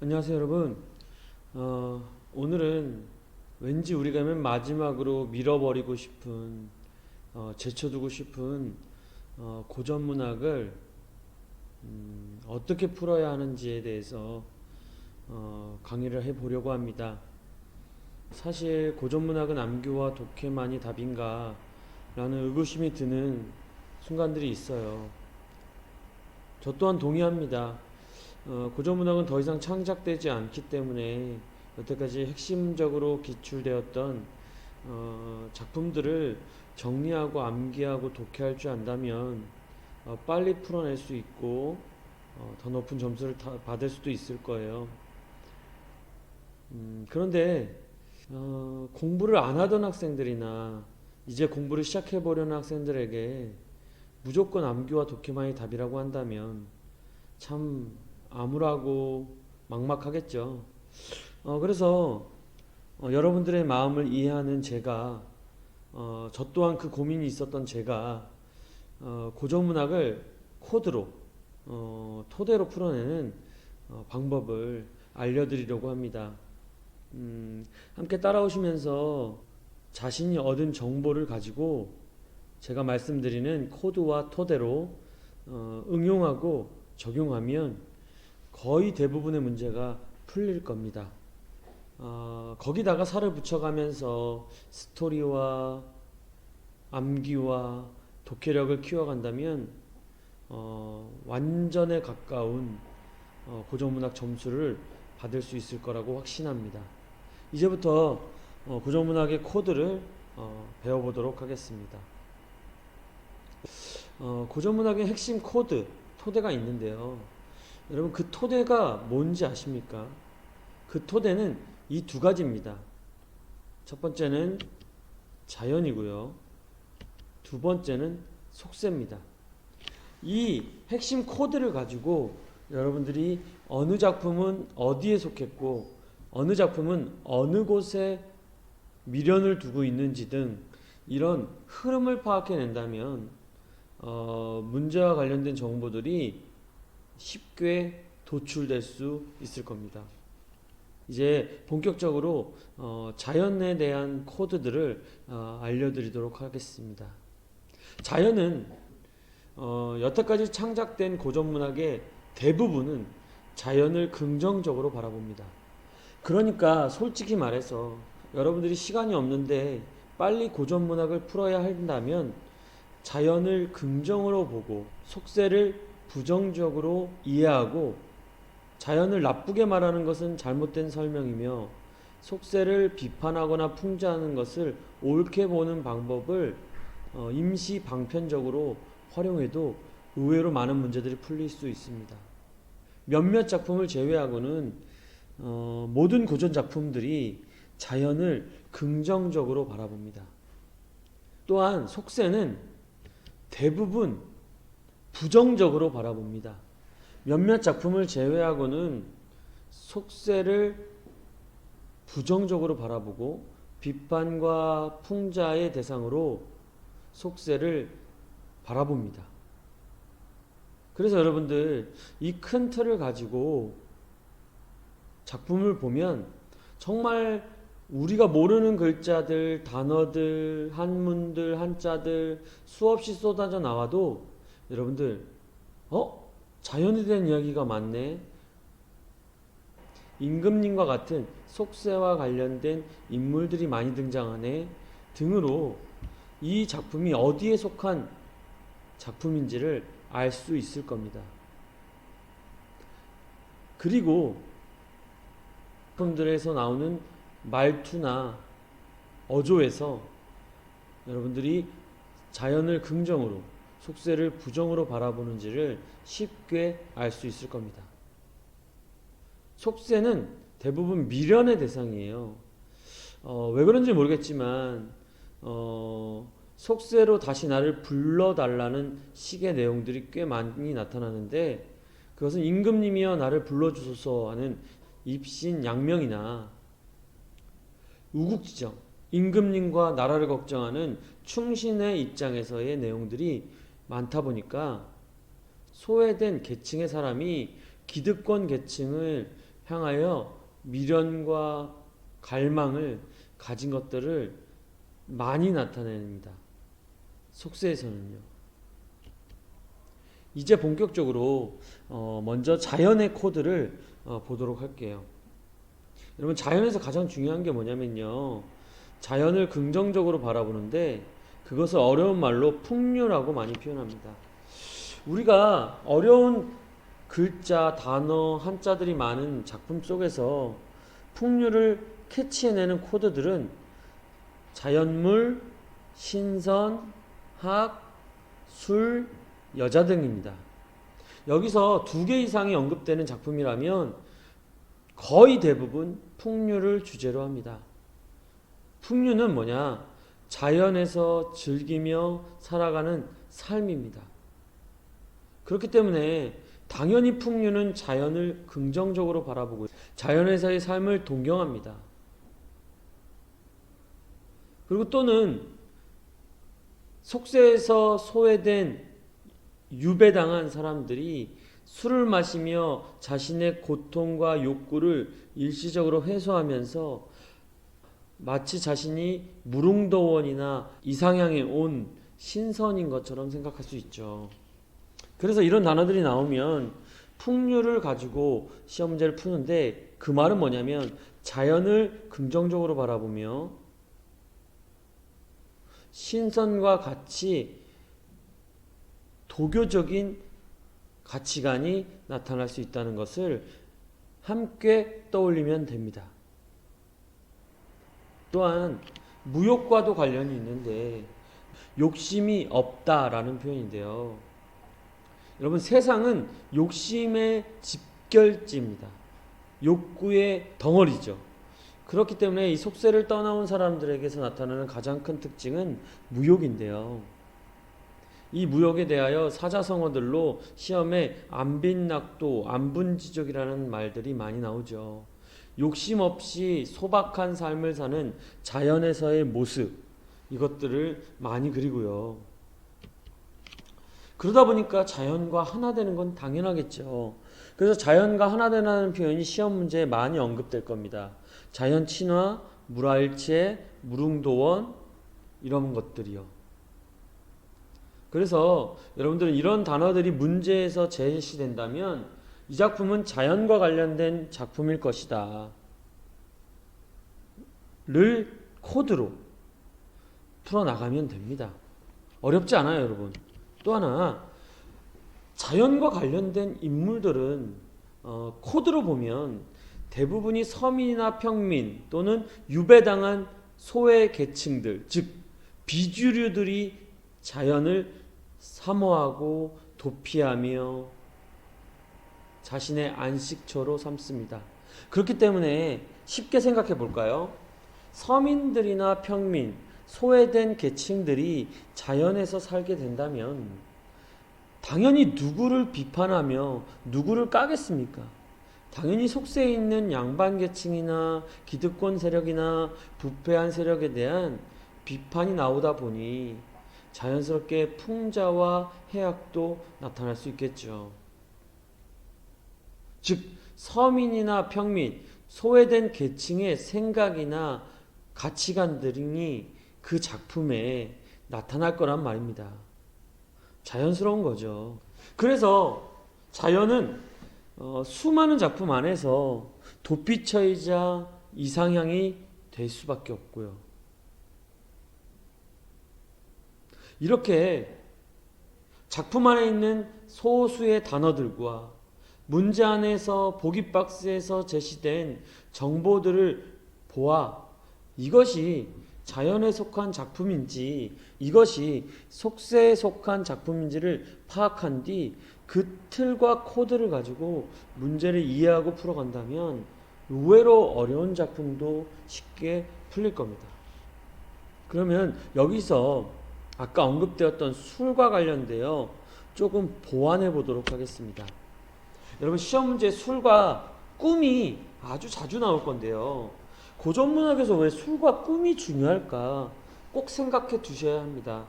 안녕하세요, 여러분. 오늘은 왠지 우리가 맨 마지막으로 밀어버리고 싶은, 제쳐두고 싶은 고전 문학을 어떻게 풀어야 하는지에 대해서 강의를 해보려고 합니다. 사실 고전 문학은 암기와 독해만이 답인가 라는 의구심이 드는 순간들이 있어요. 저 또한 동의합니다. 고전 문학은 더 이상 창작되지 않기 때문에 여태까지 핵심적으로 기출되었던 작품들을 정리하고 암기하고 독해할 줄 안다면 빨리 풀어낼 수 있고 더 높은 점수를 받을 수도 있을 거예요. 그런데 공부를 안 하던 학생들이나 이제 공부를 시작해 보려는 학생들에게 무조건 암기와 독해만이 답이라고 한다면 참 암울하고 막막하겠죠. 그래서 여러분들의 마음을 이해하는 제가, 저 또한 그 고민이 있었던 제가 고전문학을 코드로, 토대로 풀어내는 방법을 알려드리려고 합니다. 함께 따라오시면서 자신이 얻은 정보를 가지고 제가 말씀드리는 코드와 토대로 응용하고 적용하면 거의 대부분의 문제가 풀릴 겁니다. 거기다가 살을 붙여가면서 스토리와 암기와 독해력을 키워간다면 완전에 가까운 고전문학 점수를 받을 수 있을 거라고 확신합니다. 이제부터 고전문학의 코드를 배워보도록 하겠습니다. 고전문학의 핵심 코드, 토대가 있는데요. 여러분 그 토대가 뭔지 아십니까? 그 토대는 이 두 가지입니다. 첫 번째는 자연이고요. 두 번째는 속세입니다. 이 핵심 코드를 가지고 여러분들이 어느 작품은 어디에 속했고 어느 작품은 어느 곳에 미련을 두고 있는지 등 이런 흐름을 파악해낸다면 문제와 관련된 정보들이 쉽게 도출될 수 있을 겁니다. 이제 본격적으로 자연에 대한 코드들을 알려드리도록 하겠습니다. 자연은 여태까지 창작된 고전문학의 대부분은 자연을 긍정적으로 바라봅니다. 그러니까 솔직히 말해서 여러분들이 시간이 없는데 빨리 고전문학을 풀어야 한다면 자연을 긍정으로 보고 속세를 부정적으로 이해하고 자연을 나쁘게 말하는 것은 잘못된 설명이며 속세를 비판하거나 풍자하는 것을 옳게 보는 방법을 임시 방편적으로 활용해도 의외로 많은 문제들이 풀릴 수 있습니다. 몇몇 작품을 제외하고는 모든 고전 작품들이 자연을 긍정적으로 바라봅니다. 또한 속세는 대부분 부정적으로 바라봅니다. 몇몇 작품을 제외하고는 속세를 부정적으로 바라보고 비판과 풍자의 대상으로 속세를 바라봅니다. 그래서 여러분들 이 큰 틀을 가지고 작품을 보면 정말 우리가 모르는 글자들, 단어들, 한문들, 한자들 수없이 쏟아져 나와도 여러분들 자연에 대한 이야기가 많네. 임금님과 같은 속세와 관련된 인물들이 많이 등장하네 등으로 이 작품이 어디에 속한 작품인지를 알 수 있을 겁니다. 그리고 작품들에서 나오는 말투나 어조에서 여러분들이 자연을 긍정으로 속세를 부정으로 바라보는지를 쉽게 알 수 있을 겁니다. 속세는 대부분 미련의 대상이에요. 왜 그런지 모르겠지만 속세로 다시 나를 불러달라는 식의 내용들이 꽤 많이 나타나는데 그것은 임금님이여 나를 불러주소서 하는 입신 양명이나 우국지정, 임금님과 나라를 걱정하는 충신의 입장에서의 내용들이 많다 보니까 소외된 계층의 사람이 기득권 계층을 향하여 미련과 갈망을 가진 것들을 많이 나타냅니다. 속세에서는요. 이제 본격적으로 먼저 자연의 코드를 보도록 할게요. 여러분, 자연에서 가장 중요한 게 뭐냐면요, 자연을 긍정적으로 바라보는데 그것을 어려운 말로 풍류라고 많이 표현합니다. 우리가 어려운 글자, 단어, 한자들이 많은 작품 속에서 풍류를 캐치해내는 코드들은 자연물, 신선, 학, 술, 여자 등입니다. 여기서 2개 이상이 언급되는 작품이라면 거의 대부분 풍류를 주제로 합니다. 풍류는 뭐냐? 자연에서 즐기며 살아가는 삶입니다. 그렇기 때문에 당연히 풍류는 자연을 긍정적으로 바라보고 자연에서의 삶을 동경합니다. 그리고 또는 속세에서 소외된 유배당한 사람들이 술을 마시며 자신의 고통과 욕구를 일시적으로 해소하면서 마치 자신이 무릉도원이나 이상향에 온 신선인 것처럼 생각할 수 있죠. 그래서 이런 단어들이 나오면 풍류를 가지고 시험 문제를 푸는데 그 말은 뭐냐면 자연을 긍정적으로 바라보며 신선과 같이 도교적인 가치관이 나타날 수 있다는 것을 함께 떠올리면 됩니다. 또한 무욕과도 관련이 있는데 욕심이 없다라는 표현인데요. 여러분, 세상은 욕심의 집결지입니다. 욕구의 덩어리죠. 그렇기 때문에 이 속세를 떠나온 사람들에게서 나타나는 가장 큰 특징은 무욕인데요. 이 무욕에 대하여 사자성어들로 시험에 안빈낙도, 안분지족이라는 말들이 많이 나오죠. 욕심 없이 소박한 삶을 사는 자연에서의 모습, 이것들을 많이 그리고요. 그러다 보니까 자연과 하나 되는 건 당연하겠죠. 그래서 자연과 하나 되는 표현이 시험 문제에 많이 언급될 겁니다. 자연 친화, 물화일체, 무릉도원, 이런 것들이요. 그래서 여러분들은 이런 단어들이 문제에서 제시된다면 이 작품은 자연과 관련된 작품일 것이다 를 코드로 풀어나가면 됩니다. 어렵지 않아요, 여러분. 또 하나, 자연과 관련된 인물들은 코드로 보면 대부분이 서민이나 평민 또는 유배당한 소외 계층들, 즉 비주류들이 자연을 사모하고 도피하며 자신의 안식처로 삼습니다. 그렇기 때문에 쉽게 생각해 볼까요? 서민들이나 평민, 소외된 계층들이 자연에서 살게 된다면 당연히 누구를 비판하며 누구를 까겠습니까? 당연히 속세에 있는 양반 계층이나 기득권 세력이나 부패한 세력에 대한 비판이 나오다 보니 자연스럽게 풍자와 해악도 나타날 수 있겠죠. 즉 서민이나 평민, 소외된 계층의 생각이나 가치관들이 그 작품에 나타날 거란 말입니다. 자연스러운 거죠. 그래서 자연은 수많은 작품 안에서 도피처이자 이상향이 될 수밖에 없고요. 이렇게 작품 안에 있는 소수의 단어들과 문제 안에서 보기 박스에서 제시된 정보들을 보아 이것이 자연에 속한 작품인지 이것이 속세에 속한 작품인지를 파악한 뒤 그 틀과 코드를 가지고 문제를 이해하고 풀어간다면 의외로 어려운 작품도 쉽게 풀릴 겁니다. 그러면 여기서 아까 언급되었던 술과 관련되어 조금 보완해 보도록 하겠습니다. 여러분, 시험 문제 술과 꿈이 아주 자주 나올 건데요. 고전문학에서 왜 술과 꿈이 중요할까 꼭 생각해 두셔야 합니다.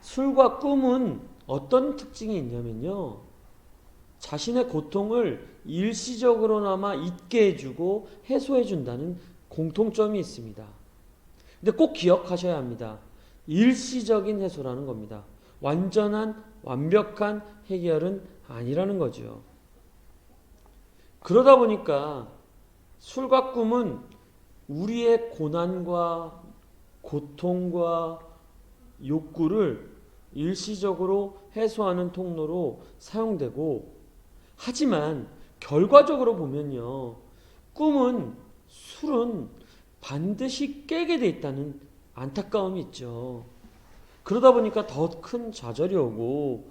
술과 꿈은 어떤 특징이 있냐면요, 자신의 고통을 일시적으로나마 잊게 해주고 해소해준다는 공통점이 있습니다. 근데 꼭 기억하셔야 합니다. 일시적인 해소라는 겁니다. 완벽한 해결은 아니라는 거죠. 그러다 보니까 술과 꿈은 우리의 고난과 고통과 욕구를 일시적으로 해소하는 통로로 사용되고, 하지만 결과적으로 보면요, 꿈은 술은 반드시 깨게 돼 있다는 안타까움이 있죠. 그러다 보니까 더 큰 좌절이 오고,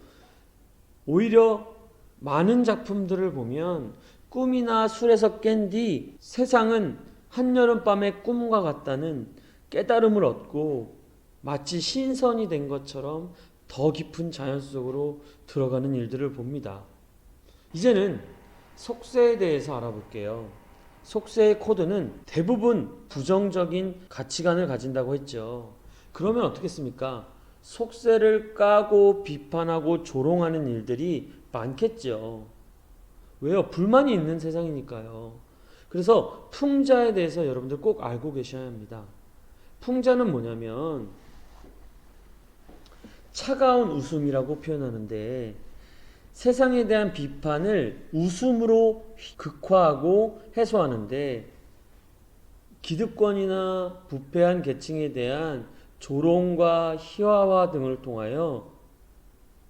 오히려 많은 작품들을 보면 꿈이나 술에서 깬 뒤 세상은 한여름밤의 꿈과 같다는 깨달음을 얻고 마치 신선이 된 것처럼 더 깊은 자연 속으로 들어가는 일들을 봅니다. 이제는 속세에 대해서 알아볼게요. 속세의 코드는 대부분 부정적인 가치관을 가진다고 했죠. 그러면 어떻겠습니까? 속세를 까고 비판하고 조롱하는 일들이 많겠죠. 왜요? 불만이 있는 세상이니까요. 그래서 풍자에 대해서 여러분들 꼭 알고 계셔야 합니다. 풍자는 뭐냐면 차가운 웃음이라고 표현하는데, 세상에 대한 비판을 웃음으로 극화하고 해소하는데, 기득권이나 부패한 계층에 대한 조롱과 희화화 등을 통하여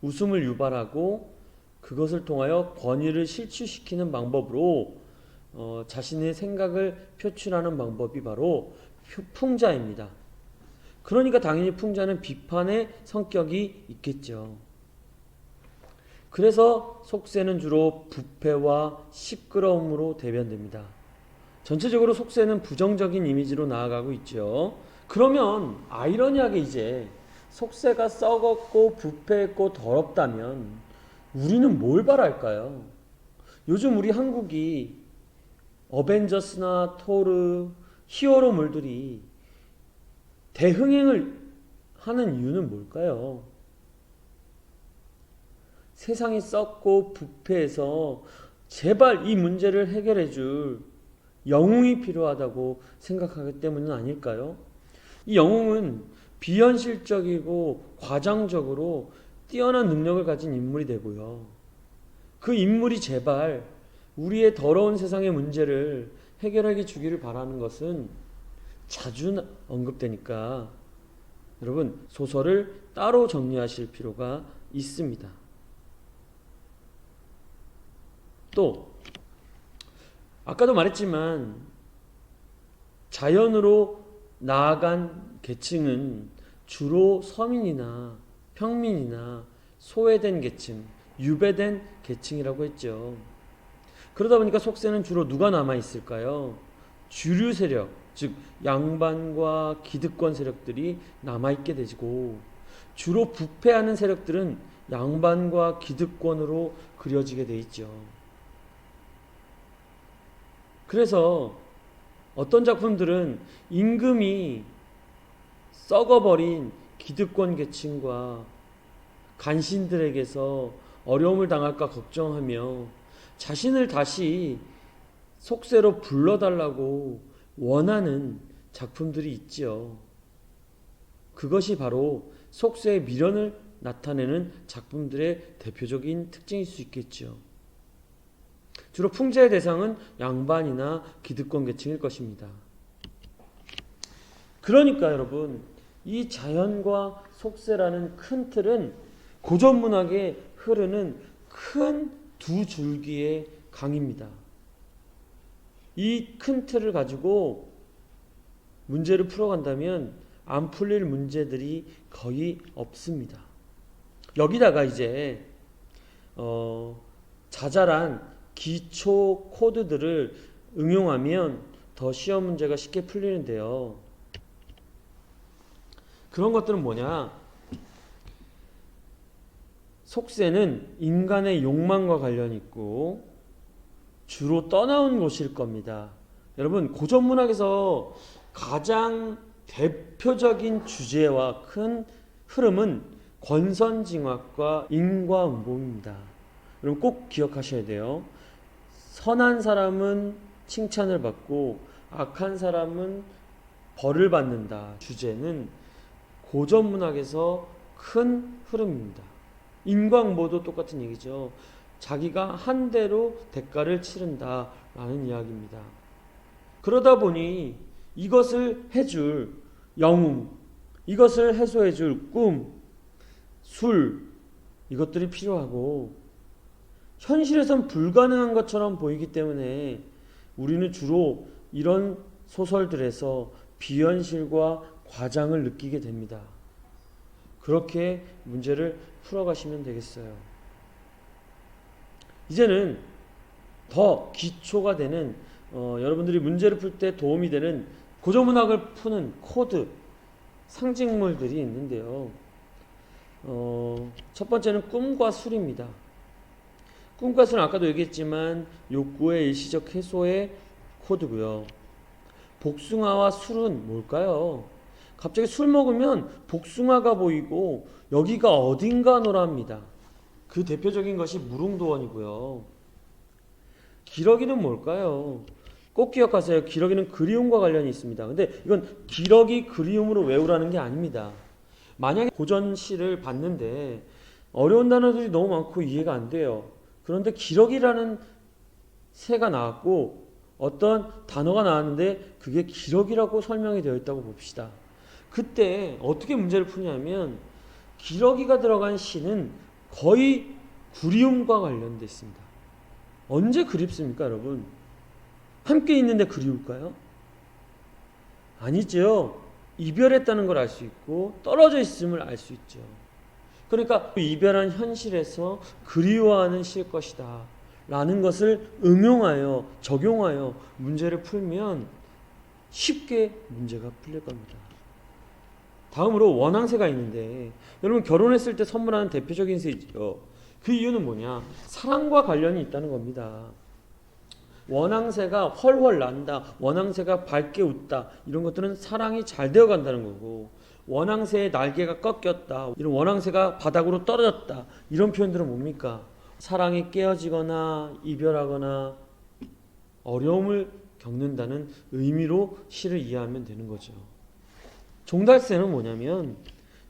웃음을 유발하고 그것을 통하여 권위를 실추시키는 방법으로 자신의 생각을 표출하는 방법이 바로 풍자입니다. 그러니까 당연히 풍자는 비판의 성격이 있겠죠. 그래서 속세는 주로 부패와 시끄러움으로 대변됩니다. 전체적으로 속세는 부정적인 이미지로 나아가고 있죠. 그러면 아이러니하게 이제 속세가 썩었고 부패했고 더럽다면 우리는 뭘 바랄까요? 요즘 우리 한국이 어벤져스나 토르, 히어로물들이 대흥행을 하는 이유는 뭘까요? 세상이 썩고 부패해서 제발 이 문제를 해결해 줄 영웅이 필요하다고 생각하기 때문은 아닐까요? 이 영웅은 비현실적이고 과장적으로 뛰어난 능력을 가진 인물이 되고요. 그 인물이 제발 우리의 더러운 세상의 문제를 해결하게 주기를 바라는 것은 자주 언급되니까 여러분, 소설을 따로 정리하실 필요가 있습니다. 또 아까도 말했지만 자연으로 나아간 계층은 주로 서민이나 평민이나 소외된 계층, 유배된 계층이라고 했죠. 그러다 보니까 속세는 주로 누가 남아있을까요? 주류 세력, 즉 양반과 기득권 세력들이 남아있게 되고, 주로 부패하는 세력들은 양반과 기득권으로 그려지게 돼 있죠. 그래서 어떤 작품들은 임금이 썩어버린 기득권 계층과 간신들에게서 어려움을 당할까 걱정하며 자신을 다시 속세로 불러달라고 원하는 작품들이 있지요. 그것이 바로 속세의 미련을 나타내는 작품들의 대표적인 특징일 수 있겠죠. 주로 풍자의 대상은 양반이나 기득권 계층일 것입니다. 그러니까 여러분, 이 자연과 속세라는 큰 틀은 고전문학에 흐르는 큰 두 줄기의 강입니다. 이 큰 틀을 가지고 문제를 풀어간다면 안 풀릴 문제들이 거의 없습니다. 여기다가 이제 자잘한 기초 코드들을 응용하면 더 시험 문제가 쉽게 풀리는데요. 그런 것들은 뭐냐? 속세는 인간의 욕망과 관련이 있고 주로 떠나온 곳일 겁니다. 여러분, 고전문학에서 가장 대표적인 주제와 큰 흐름은 권선징악과 인과응보입니다. 여러분 꼭 기억하셔야 돼요. 선한 사람은 칭찬을 받고 악한 사람은 벌을 받는다. 주제는 고전문학에서 큰 흐름입니다. 인광모도 똑같은 얘기죠. 자기가 한 대로 대가를 치른다라는 이야기입니다. 그러다 보니 이것을 해줄 영웅, 이것을 해소해줄 꿈, 술, 이것들이 필요하고 현실에선 불가능한 것처럼 보이기 때문에 우리는 주로 이런 소설들에서 비현실과 과장을 느끼게 됩니다. 그렇게 문제를 풀어가시면 되겠어요. 이제는 더 기초가 되는 여러분들이 문제를 풀 때 도움이 되는 고전문학을 푸는 코드, 상징물들이 있는데요. 첫 번째는 꿈과 술입니다. 꿈과 술은 아까도 얘기했지만 욕구의 일시적 해소의 코드고요. 복숭아와 술은 뭘까요? 갑자기 술 먹으면 복숭아가 보이고 여기가 어딘가노랍니다. 그 대표적인 것이 무릉도원이고요. 기러기는 뭘까요? 꼭 기억하세요. 기러기는 그리움과 관련이 있습니다. 근데 이건 기러기 그리움으로 외우라는 게 아닙니다. 만약에 고전시를 봤는데 어려운 단어들이 너무 많고 이해가 안 돼요. 그런데 기러기라는 새가 나왔고 어떤 단어가 나왔는데 그게 기러기라고 설명이 되어 있다고 봅시다. 그때 어떻게 문제를 푸냐면 기러기가 들어간 시는 거의 그리움과 관련되어 있습니다. 언제 그립습니까, 여러분? 함께 있는데 그리울까요? 아니죠. 이별했다는 걸 알 수 있고 떨어져 있음을 알 수 있죠. 그러니까 이별한 현실에서 그리워하는 시일 것이다 라는 것을 응용하여 적용하여 문제를 풀면 쉽게 문제가 풀릴 겁니다. 다음으로 원앙새가 있는데 여러분 결혼했을 때 선물하는 대표적인 새죠. 그 이유는 뭐냐? 사랑과 관련이 있다는 겁니다. 원앙새가 훨훨 난다, 원앙새가 밝게 웃다, 이런 것들은 사랑이 잘 되어 간다는 거고, 원앙새의 날개가 꺾였다, 이런 원앙새가 바닥으로 떨어졌다, 이런 표현들은 뭡니까? 사랑이 깨어지거나 이별하거나 어려움을 겪는다는 의미로 시를 이해하면 되는 거죠. 종달새는 뭐냐면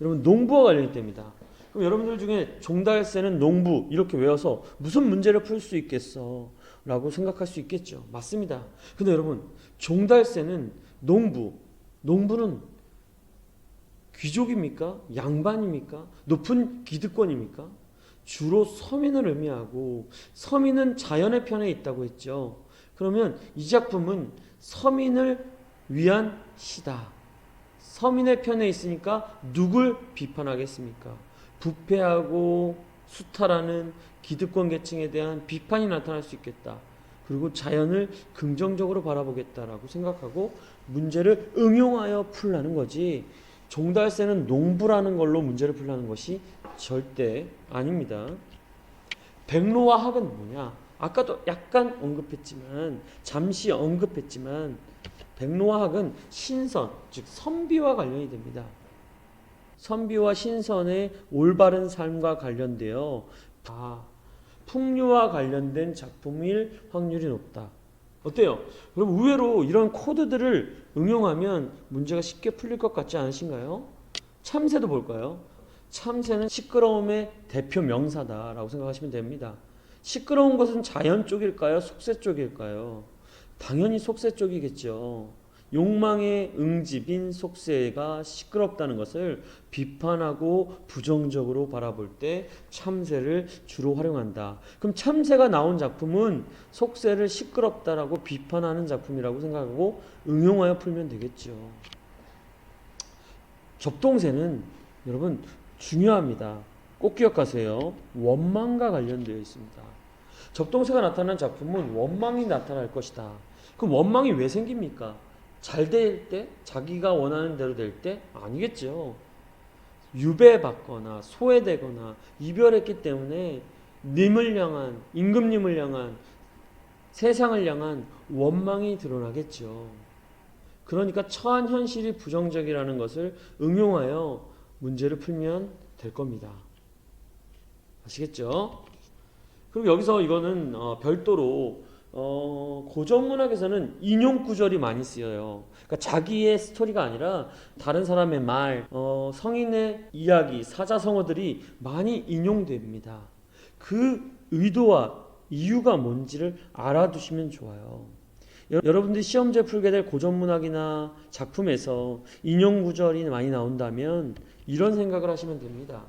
여러분 농부와 관련이 됩니다. 그럼 여러분들 중에 종달새는 농부 이렇게 외워서 무슨 문제를 풀 수 있겠어 라고 생각할 수 있겠죠. 맞습니다. 근데 여러분 종달새는 농부는 귀족입니까? 양반입니까? 높은 기득권입니까? 주로 서민을 의미하고 서민은 자연의 편에 있다고 했죠. 그러면 이 작품은 서민을 위한 시다. 서민의 편에 있으니까 누굴 비판하겠습니까? 부패하고 수탈하는 기득권 계층에 대한 비판이 나타날 수 있겠다. 그리고 자연을 긍정적으로 바라보겠다라고 생각하고 문제를 응용하여 풀라는 거지, 종달새는 농부라는 걸로 문제를 풀라는 것이 절대 아닙니다. 백로와 학은 뭐냐? 아까도 약간 잠시 언급했지만 백로와 학은 신선, 즉 선비와 관련이 됩니다. 선비와 신선의 올바른 삶과 관련되어 풍류와 관련된 작품일 확률이 높다. 어때요? 그럼 의외로 이런 코드들을 응용하면 문제가 쉽게 풀릴 것 같지 않으신가요? 참새도 볼까요? 참새는 시끄러움의 대표 명사다라고 생각하시면 됩니다. 시끄러운 것은 자연 쪽일까요? 속세 쪽일까요? 당연히 속세 쪽이겠죠. 욕망의 응집인 속세가 시끄럽다는 것을 비판하고 부정적으로 바라볼 때 참새를 주로 활용한다. 그럼 참새가 나온 작품은 속세를 시끄럽다라고 비판하는 작품이라고 생각하고 응용하여 풀면 되겠죠. 접동새는 여러분 중요합니다. 꼭 기억하세요. 원망과 관련되어 있습니다. 접동새가 나타난 작품은 원망이 나타날 것이다. 그럼 원망이 왜 생깁니까? 잘 될 때? 자기가 원하는 대로 될 때? 아니겠죠. 유배받거나 소외되거나 이별했기 때문에 임금님을 향한 세상을 향한 원망이 드러나겠죠. 그러니까 처한 현실이 부정적이라는 것을 응용하여 문제를 풀면 될 겁니다. 아시겠죠? 그리고 여기서 이거는 별도로 고전 문학에서는 인용 구절이 많이 쓰여요. 그러니까 자기의 스토리가 아니라 다른 사람의 말, 성인의 이야기, 사자성어들이 많이 인용됩니다. 그 의도와 이유가 뭔지를 알아두시면 좋아요. 여러분들이 시험지에 풀게 될 고전 문학이나 작품에서 인용 구절이 많이 나온다면 이런 생각을 하시면 됩니다.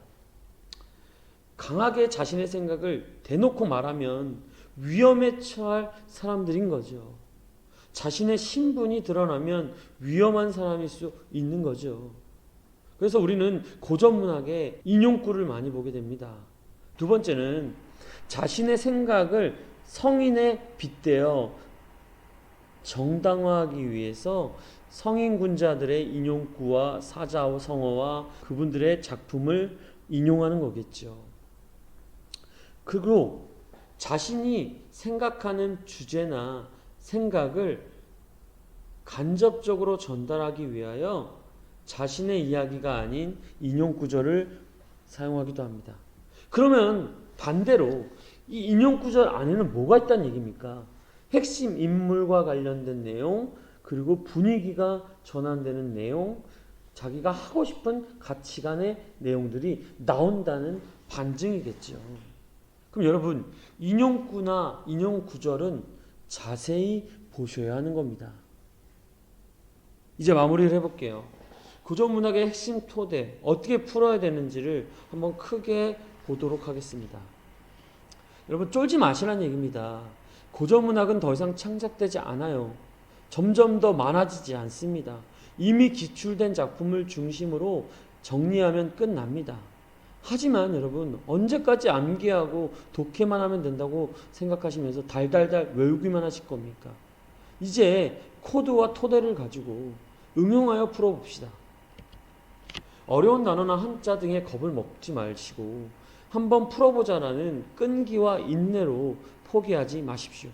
강하게 자신의 생각을 대놓고 말하면 위험에 처할 사람들인 거죠. 자신의 신분이 드러나면 위험한 사람일 수 있는 거죠. 그래서 우리는 고전 문학에 인용구를 많이 보게 됩니다. 두 번째는 자신의 생각을 성인에 빗대어 정당화하기 위해서 성인군자들의 인용구와 사자성어와 그분들의 작품을 인용하는 거겠죠. 그리고 자신이 생각하는 주제나 생각을 간접적으로 전달하기 위하여 자신의 이야기가 아닌 인용구절을 사용하기도 합니다. 그러면 반대로 이 인용구절 안에는 뭐가 있다는 얘기입니까? 핵심 인물과 관련된 내용, 그리고 분위기가 전환되는 내용, 자기가 하고 싶은 가치관의 내용들이 나온다는 반증이겠죠. 그럼 여러분, 인용구나 인용구절은 자세히 보셔야 하는 겁니다. 이제 마무리를 해볼게요. 고전문학의 핵심 토대, 어떻게 풀어야 되는지를 한번 크게 보도록 하겠습니다. 여러분, 쫄지 마시라는 얘기입니다. 고전문학은 더 이상 창작되지 않아요. 점점 더 많아지지 않습니다. 이미 기출된 작품을 중심으로 정리하면 끝납니다. 하지만 여러분, 언제까지 암기하고 독해만 하면 된다고 생각하시면서 달달달 외우기만 하실 겁니까? 이제 코드와 토대를 가지고 응용하여 풀어봅시다. 어려운 단어나 한자 등의 겁을 먹지 마시고 한번 풀어보자라는 끈기와 인내로 포기하지 마십시오.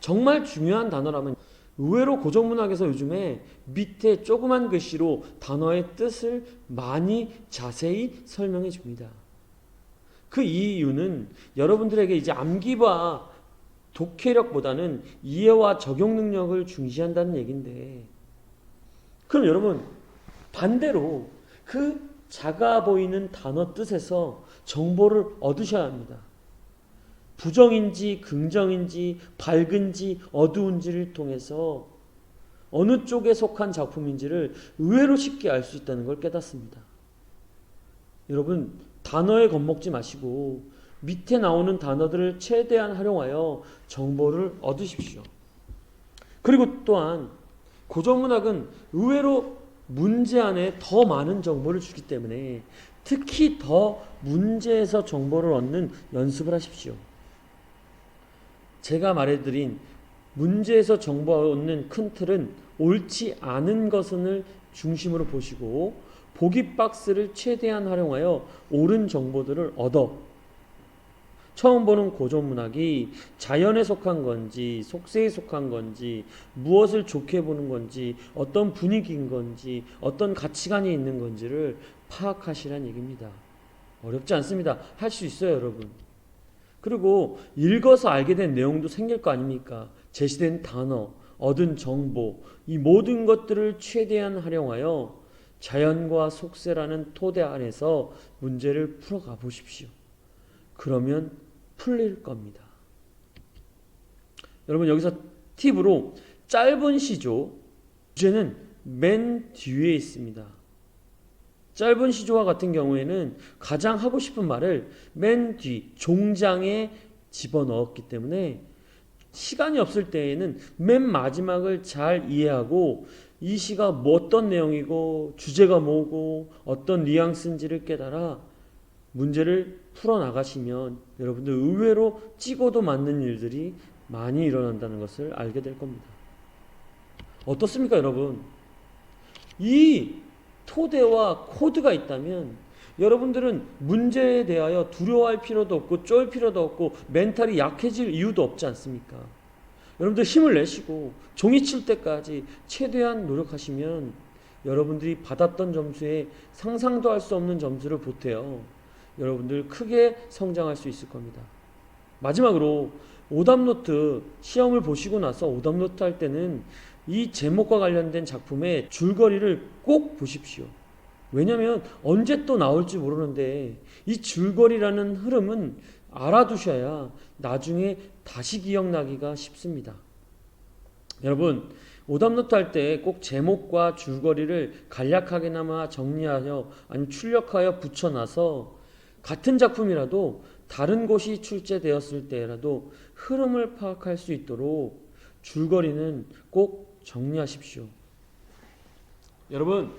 정말 중요한 단어라면 의외로 고전문학에서 요즘에 밑에 조그만 글씨로 단어의 뜻을 많이 자세히 설명해 줍니다. 그 이유는 여러분들에게 이제 암기와 독해력보다는 이해와 적용 능력을 중시한다는 얘기인데, 그럼 여러분 반대로 그 작아 보이는 단어 뜻에서 정보를 얻으셔야 합니다. 부정인지 긍정인지 밝은지 어두운지를 통해서 어느 쪽에 속한 작품인지를 의외로 쉽게 알 수 있다는 걸 깨닫습니다. 여러분, 단어에 겁먹지 마시고 밑에 나오는 단어들을 최대한 활용하여 정보를 얻으십시오. 그리고 또한 고전문학은 의외로 문제 안에 더 많은 정보를 주기 때문에 특히 더 문제에서 정보를 얻는 연습을 하십시오. 제가 말해드린 문제에서 정보를 얻는 큰 틀은 옳지 않은 것을 중심으로 보시고 보기 박스를 최대한 활용하여 옳은 정보들을 얻어 처음 보는 고전문학이 자연에 속한 건지 속세에 속한 건지 무엇을 좋게 보는 건지 어떤 분위기인 건지 어떤 가치관이 있는 건지를 파악하시라는 얘기입니다. 어렵지 않습니다. 할 수 있어요, 여러분. 그리고 읽어서 알게 된 내용도 생길 거 아닙니까? 제시된 단어, 얻은 정보, 이 모든 것들을 최대한 활용하여 자연과 속세라는 토대 안에서 문제를 풀어가 보십시오. 그러면 풀릴 겁니다. 여러분, 여기서 팁으로 짧은 시조, 주제는 맨 뒤에 있습니다. 짧은 시조와 같은 경우에는 가장 하고 싶은 말을 맨 뒤 종장에 집어넣었기 때문에 시간이 없을 때에는 맨 마지막을 잘 이해하고 이 시가 뭐 어떤 내용이고 주제가 뭐고 어떤 뉘앙스인지를 깨달아 문제를 풀어나가시면 여러분들 의외로 찍어도 맞는 일들이 많이 일어난다는 것을 알게 될 겁니다. 어떻습니까, 여러분? 이 토대와 코드가 있다면 여러분들은 문제에 대하여 두려워할 필요도 없고 쫄 필요도 없고 멘탈이 약해질 이유도 없지 않습니까? 여러분들 힘을 내시고 종이 칠 때까지 최대한 노력하시면 여러분들이 받았던 점수에 상상도 할 수 없는 점수를 보태요 여러분들 크게 성장할 수 있을 겁니다. 마지막으로 오답노트 시험을 보시고 나서 오답노트 할 때는 이 제목과 관련된 작품의 줄거리를 꼭 보십시오. 왜냐하면 언제 또 나올지 모르는데 이 줄거리라는 흐름은 알아두셔야 나중에 다시 기억나기가 쉽습니다. 여러분, 오답노트 할 때 꼭 제목과 줄거리를 간략하게나마 정리하여 아니면 출력하여 붙여놔서 같은 작품이라도 다른 곳이 출제되었을 때라도 흐름을 파악할 수 있도록 줄거리는 꼭 정리하십시오. 여러분,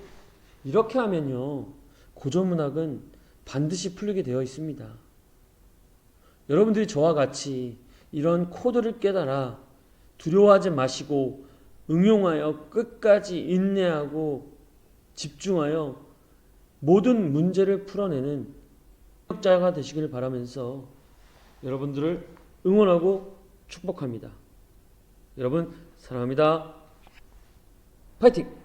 이렇게 하면요, 고전문학은 반드시 풀리게 되어 있습니다. 여러분들이 저와 같이 이런 코드를 깨달아 두려워하지 마시고 응용하여 끝까지 인내하고 집중하여 모든 문제를 풀어내는 자가 되시길 바라면서 여러분들을 응원하고 축복합니다. 여러분 사랑합니다. 파이팅!